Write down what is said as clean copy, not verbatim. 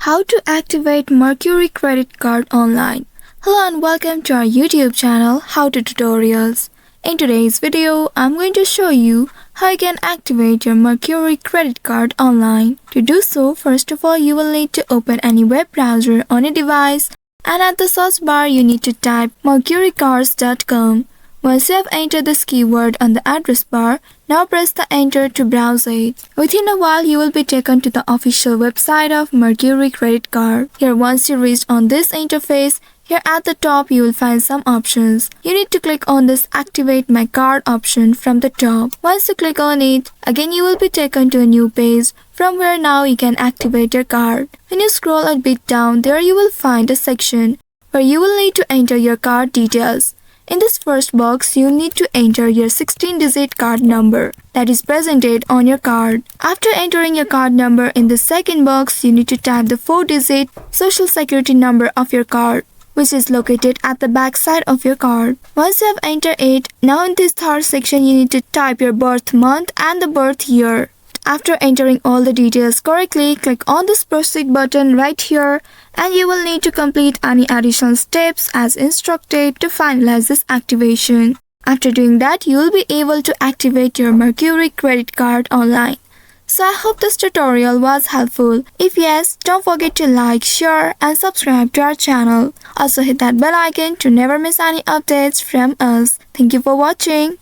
How to activate Mercury credit card online. Hello and welcome to our YouTube channel How to Tutorials. In today's video, I'm going to show you how you can activate your Mercury credit card online. To do so, first of all, you will need to open any web browser on your device, and at the search bar you need to type mercurycards.com. Once you have entered this keyword on the address bar, now press the enter to browse it. Within a while, you will be taken to the official website of Mercury Credit Card. Here, once you reach on this interface, here at the top you will find some options. You need to click on this Activate My Card option from the top. Once you click on it, again you will be taken to a new page from where now you can activate your card. When you scroll a bit down, there you will find a section where you will need to enter your card details. In this first box, you need to enter your 16-digit card number that is presented on your card. After entering your card number in the second box, you need to type the 4-digit social security number of your card, which is located at the back side of your card. Once you have entered it, now in this third section you need to type your birth month and the birth year. After entering all the details correctly, click on this proceed button right here, and you will need to complete any additional steps as instructed to finalize this activation. After doing that, you will be able to activate your Mercury credit card online. So I hope this tutorial was helpful. If yes, don't forget to like, share and subscribe to our channel. Also hit that bell icon to never miss any updates from us. Thank you for watching.